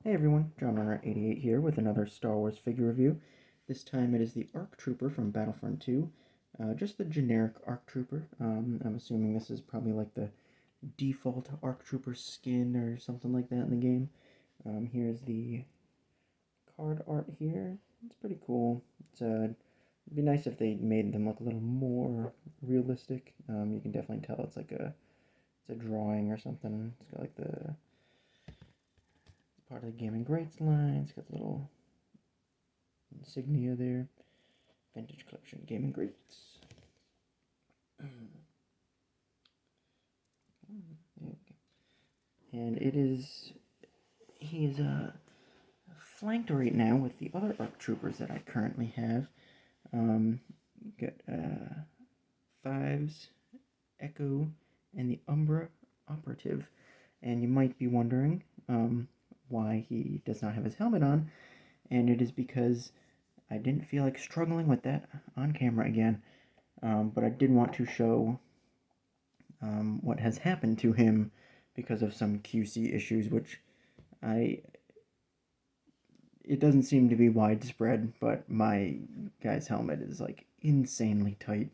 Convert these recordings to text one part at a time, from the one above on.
Hey everyone, John Runner 88 here with another Star Wars figure review. This time it is the ARC Trooper from Battlefront 2. Just the generic ARC Trooper. I'm assuming this is probably like the default ARC Trooper skin or something like that in the game. Here's the card art here. It's pretty cool. It'd be nice if they made them look a little more realistic. You can definitely tell it's a drawing or something. It's got like the part of the Gaming Greats line. It's got the little insignia there. Vintage Collection Gaming Greats. And he is flanked right now with the other ARC Troopers that I currently have. Got Fives, Echo, and the Umbra Operative. And you might be wondering why he does not have his helmet on, and it is because I didn't feel like struggling with that on camera again, but I did want to show what has happened to him because of some QC issues, which it doesn't seem to be widespread, but my guy's helmet is like insanely tight,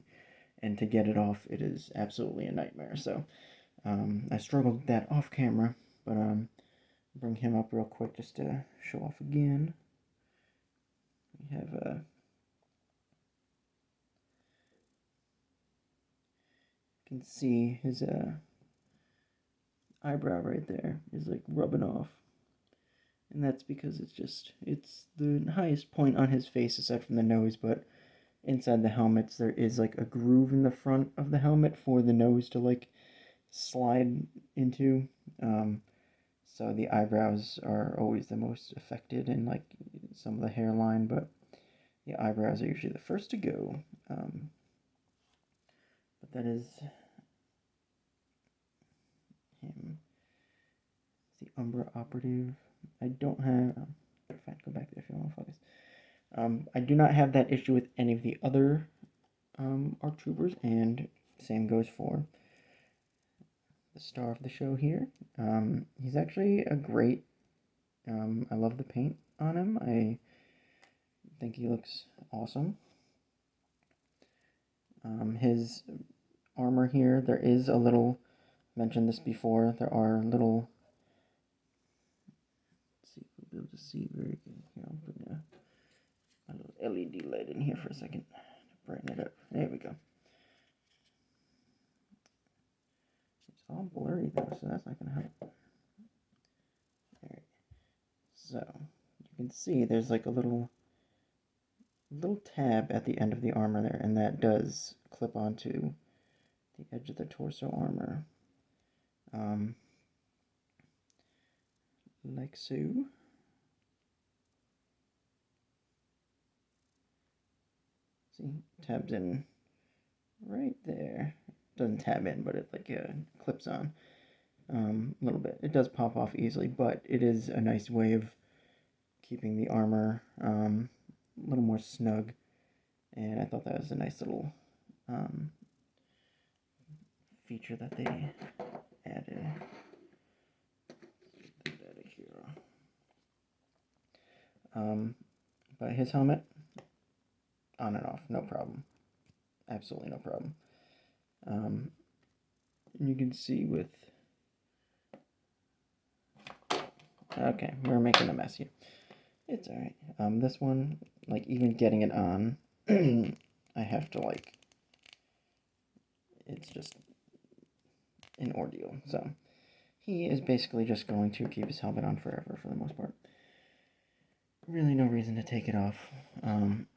and to get it off, it is absolutely a nightmare. So I struggled with that off camera, but bring him up real quick just to show off again. We have you can see his eyebrow right there is like rubbing off, and that's because it's the highest point on his face aside from the nose. But inside the helmets there is like a groove in the front of the helmet for the nose to like slide into. So the eyebrows are always the most affected, and like some of the hairline, but the eyebrows are usually the first to go. But that is him. It's the Umbra Operative. I don't have. Fine, go back there if you want to focus. I do not have that issue with any of the other ARC Troopers, and same goes for the star of the show here. He's actually a great. I love the paint on him. I think he looks awesome. His armor here, there is a little. Mentioned this before. There are little. Let's see if we'll be able to see very good. Here, I'll bring a little LED light in here for a second to brighten it up. There we go. It's all blurry though, so that's not going to help. Alright. So, you can see there's like a little tab at the end of the armor there, and that does clip onto the edge of the torso armor. Like so. See, tabs in right there. Doesn't tab in, but it like clips on a little bit. It does pop off easily, but it is a nice way of keeping the armor a little more snug. And I thought that was a nice little feature that they added. Put that here. But his helmet, on and off, no problem. Absolutely no problem. You can see with... Okay, we're making a mess here. It's alright. This one, like, even getting it on, I have to, like... It's just an ordeal. So, he is basically just going to keep his helmet on forever for the most part. Really no reason to take it off. Let's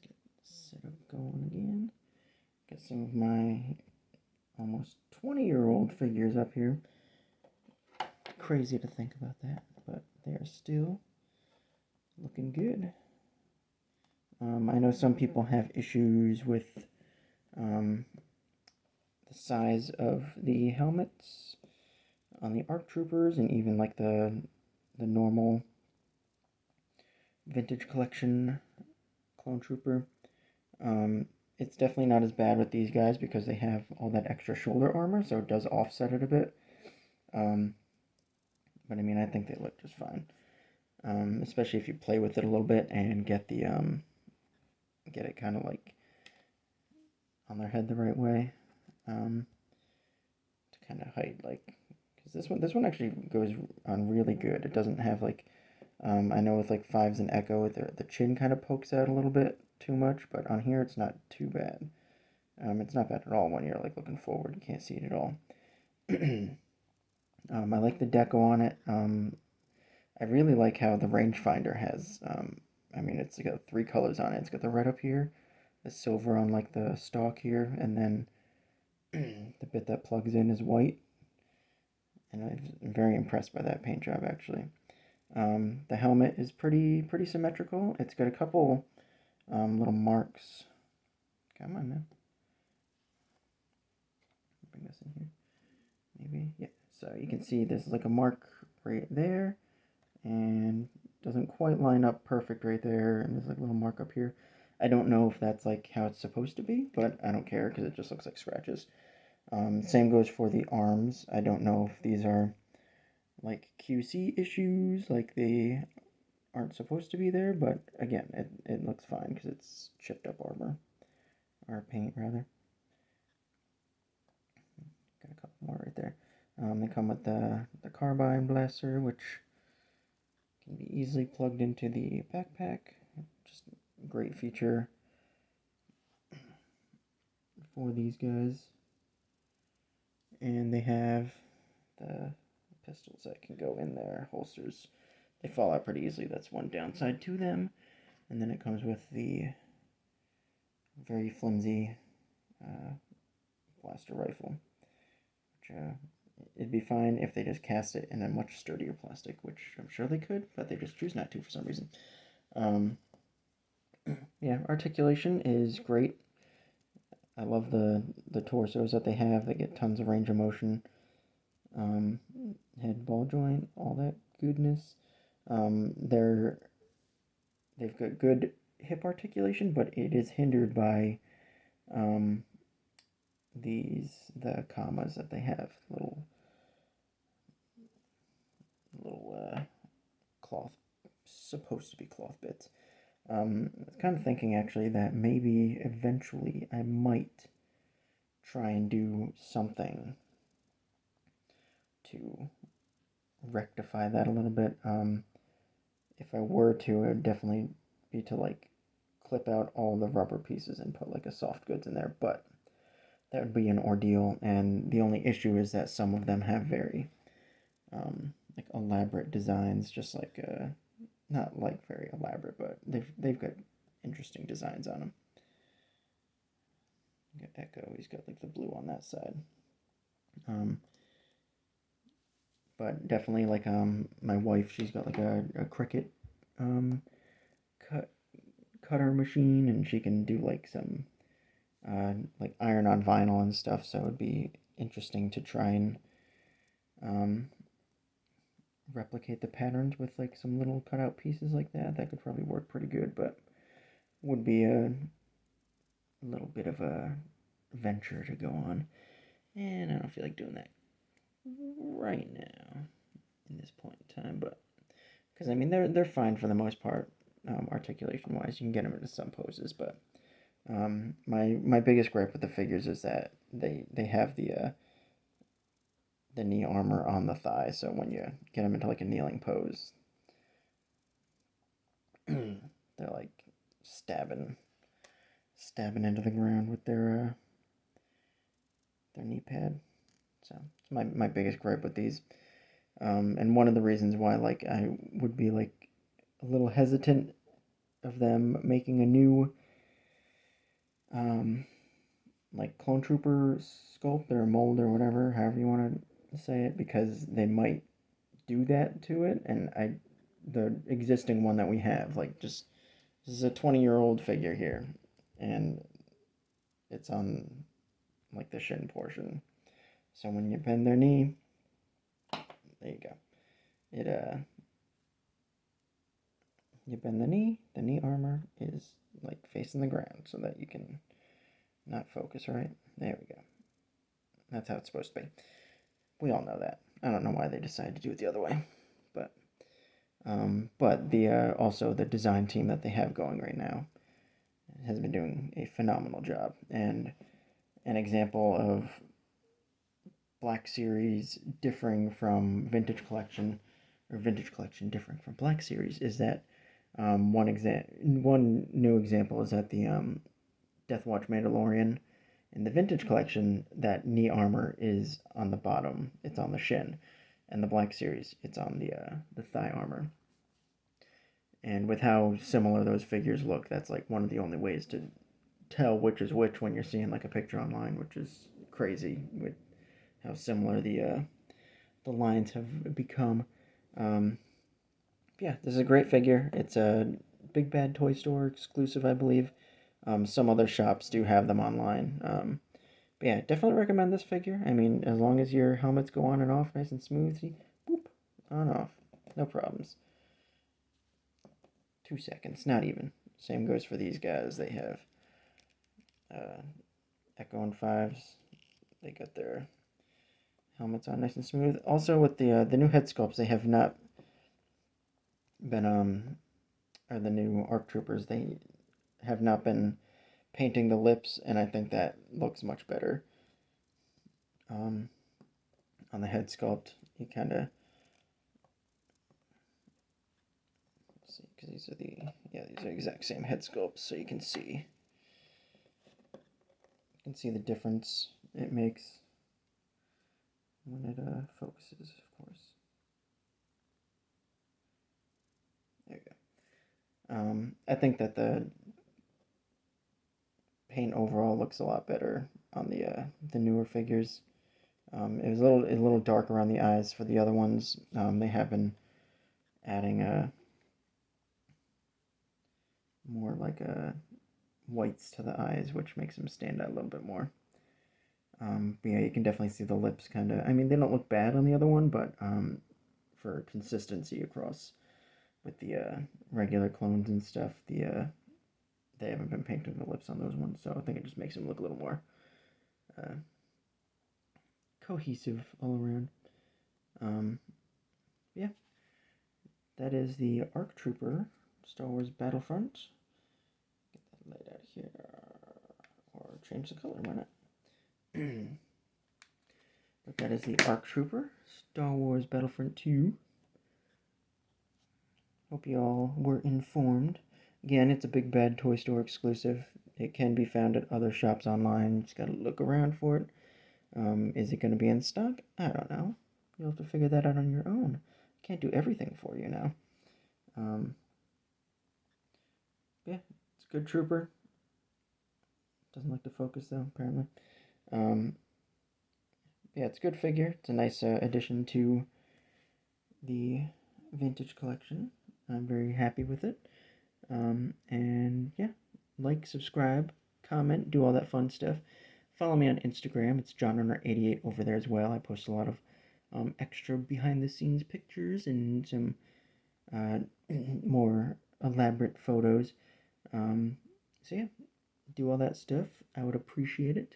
get set up going again. Get some of my almost 20-year-old figures up here. Crazy to think about that, but they are still looking good. I know some people have issues with the size of the helmets on the ARC Troopers, and even like the normal Vintage Collection Clone Trooper. It's definitely not as bad with these guys because they have all that extra shoulder armor, so it does offset it a bit. but I mean, I think they look just fine. Especially if you play with it a little bit and get the get it kind of like on their head the right way, to kind of hide like, because this one actually goes on really good. It doesn't have like, I know with like fives and echo, the chin kind of pokes out a little bit too much, but on here it's not too bad. It's not bad at all when you're like looking forward. You can't see it at all. I like the deco on it. I really like how the rangefinder has, I mean, it's got three colors on it. It's got the red up here, the silver on like the stalk here, and then the bit that plugs in is white. And I'm very impressed by that paint job actually. The helmet is pretty symmetrical. It's got a couple little marks. Come on now. Bring this in here. Maybe, yeah. So you can see there's like a mark right there, and doesn't quite line up perfect right there, and there's like a little mark up here. I don't know if that's like how it's supposed to be, but I don't care because it just looks like scratches. Same goes for the arms. I don't know if these are like QC issues, like they aren't supposed to be there, but again, it looks fine because it's chipped up armor, or paint rather. Got a couple more right there. They come with the carbine blaster, which can be easily plugged into the backpack. Just a great feature for these guys. And they have the pistols that can go in their holsters. They fall out pretty easily. That's one downside to them. And then it comes with the very flimsy blaster rifle, which it'd be fine if they just cast it in a much sturdier plastic, which I'm sure they could, but they just choose not to for some reason. Yeah, articulation is great. I love the torsos that they have. They get tons of range of motion. Head ball joint, all that goodness. They've got good hip articulation, but it is hindered by the commas that they have, little cloth, supposed to be cloth bits. I was kind of thinking actually that maybe eventually I might try and do something to rectify that a little bit. If I were to, it would definitely be to like clip out all the rubber pieces and put like a soft goods in there, but that would be an ordeal, and the only issue is that some of them have very like elaborate designs, just like not like very elaborate, but they've got interesting designs on them. You got Echo, he's got like the blue on that side. But definitely like my wife, she's got like a Cricut cutter machine, and she can do like some like iron on vinyl and stuff, so it would be interesting to try and replicate the patterns with like some little cutout pieces like that. That could probably work pretty good, but would be a little bit of a venture to go on, and I don't feel like doing that right now in this point in time. But because I mean they're fine for the most part, articulation wise. You can get them into some poses, but my biggest gripe with the figures is that they have the knee armor on the thigh, so when you get them into like a kneeling pose, they're like stabbing into the ground with their knee pad. So it's my biggest gripe with these, and one of the reasons why like I would be like a little hesitant of them making a new like clone trooper sculpt or mold or whatever, however you want to say it, because they might do that to it, and the existing one that we have, like, just this is a 20-year-old figure here, and it's on like the shin portion. So when you bend their knee, there you go. You bend the knee armor is like facing the ground so that you can not focus, right? There we go. That's how it's supposed to be. We all know that. I don't know why they decided to do it the other way, but the also the design team that they have going right now has been doing a phenomenal job. And an example of Black Series differing from Vintage Collection, or Vintage Collection differing from Black Series, is that one new example is that the Death Watch Mandalorian in the Vintage Collection, that knee armor is on the bottom, it's on the shin, and the Black Series, it's on the thigh armor. And with how similar those figures look, that's like one of the only ways to tell which is which when you're seeing like a picture online, which is crazy with how similar the lines have become. Um, yeah, this is a great figure. It's a Big Bad Toy Store exclusive, I believe. Some other shops do have them online. But yeah, definitely recommend this figure. I mean, as long as your helmets go on and off nice and smooth, see, boop, on off, no problems. 2 seconds, not even. Same goes for these guys. They have Echo and Fives. They got their helmets on nice and smooth. Also, with the new head sculpts, they have not been or the new ARC Troopers, they have not been painting the lips, and I think that looks much better. On the head sculpt, you kind of see, because these are these are exact same head sculpts, so you can see the difference it makes when it focuses, of course. There you go. I think that the paint overall looks a lot better on the newer figures. It was a little dark around the eyes for the other ones. They have been adding more like whites to the eyes, which makes them stand out a little bit more. But yeah, you can definitely see the lips kind of. I mean, they don't look bad on the other one, but for consistency across with the regular clones and stuff, they haven't been painting the lips on those ones, so I think it just makes them look a little more cohesive all around. Yeah, that is the ARC Trooper Star Wars Battlefront. Get that light out of here, or change the color, why not? But that is the ARC Trooper Star Wars Battlefront 2. Hope you all were informed. Again, it's a Big Bad Toy Store exclusive. It can be found at other shops online. You just gotta look around for it. Is it going to be in stock? I don't know. You'll have to figure that out on your own. I can't do everything for you now. Yeah, it's a good trooper. Doesn't like to focus though, apparently. Yeah, it's a good figure. It's a nice addition to the vintage collection. I'm very happy with it. And yeah, like, subscribe, comment, do all that fun stuff. Follow me on Instagram. It's JohnRunner88 over there as well. I post a lot of extra behind-the-scenes pictures and some more elaborate photos. So yeah, do all that stuff. I would appreciate it.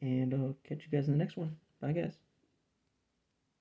And I'll catch you guys in the next one. Bye, guys.